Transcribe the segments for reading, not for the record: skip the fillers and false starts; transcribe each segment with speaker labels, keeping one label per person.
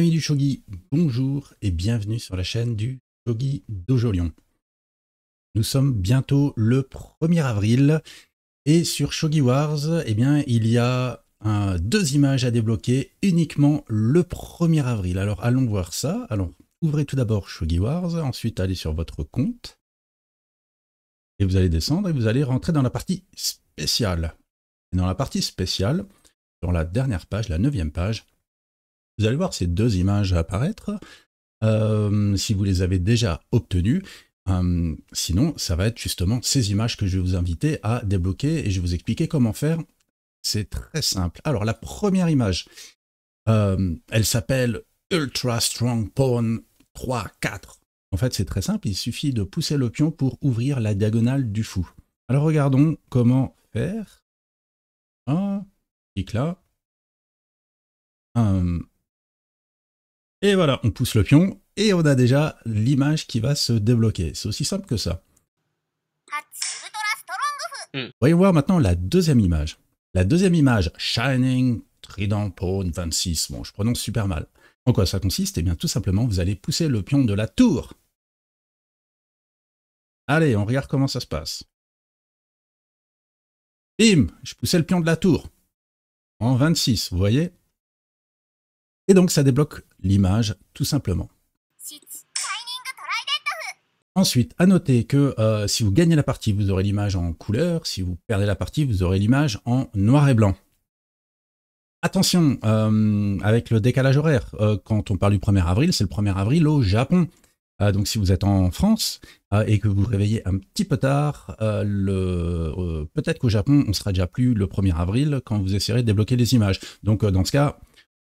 Speaker 1: Amis du Shogi, bonjour et bienvenue sur la chaîne du Shogi Dojo Lyon. Nous sommes bientôt le 1er avril et sur Shogi Wars, eh bien, il y a deux images à débloquer uniquement le 1er avril. Alors allons voir ça. Alors ouvrez tout d'abord Shogi Wars, ensuite allez sur votre compte et vous allez descendre et vous allez rentrer dans la partie spéciale. Et dans la partie spéciale, sur la dernière page, la 9e page, vous allez voir ces deux images apparaître, si vous les avez déjà obtenues. Sinon, ça va être justement ces images que je vais vous inviter à débloquer et je vais vous expliquer comment faire. C'est très simple. Alors, la première image, elle s'appelle Ultra Strong Pawn 3-4. En fait, c'est très simple, il suffit de pousser le pion pour ouvrir la diagonale du fou. Alors, regardons comment faire. Clique là. Et voilà, on pousse le pion et on a déjà l'image qui va se débloquer. C'est aussi simple que ça. Voyons voir maintenant la deuxième image. La deuxième image, Shining Trident Pawn 26. Bon, je prononce super mal. En quoi ça consiste? Eh bien, tout simplement, vous allez pousser le pion de la tour. Allez, on regarde comment ça se passe. Bim, je poussais le pion de la tour. En 26, vous voyez? Et donc, ça débloque l'image, tout simplement. Ensuite, à noter que si vous gagnez la partie, vous aurez l'image en couleur. Si vous perdez la partie, vous aurez l'image en noir et blanc. Attention, avec le décalage horaire, quand on parle du 1er avril, c'est le 1er avril au Japon. Donc si vous êtes en France et que vous vous réveillez un petit peu tard, peut-être qu'au Japon, on sera déjà plus le 1er avril quand vous essayerez de débloquer les images. Donc dans ce cas,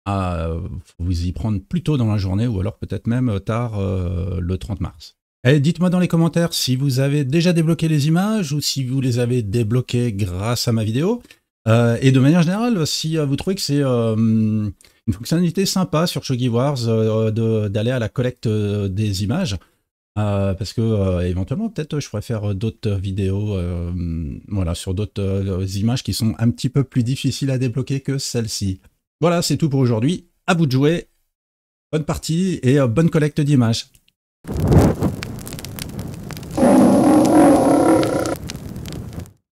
Speaker 1: faut vous y prendre plus tôt dans la journée ou alors peut-être même tard le 30 mars. Et dites-moi dans les commentaires si vous avez déjà débloqué les images ou si vous les avez débloquées grâce à ma vidéo. Et de manière générale, si vous trouvez que c'est une fonctionnalité sympa sur Shogi Wars d'aller à la collecte des images, parce que éventuellement peut-être je pourrais faire d'autres vidéos voilà, sur d'autres images qui sont un petit peu plus difficiles à débloquer que celle-ci. Voilà, c'est tout pour aujourd'hui. À vous de jouer. Bonne partie et bonne collecte d'images.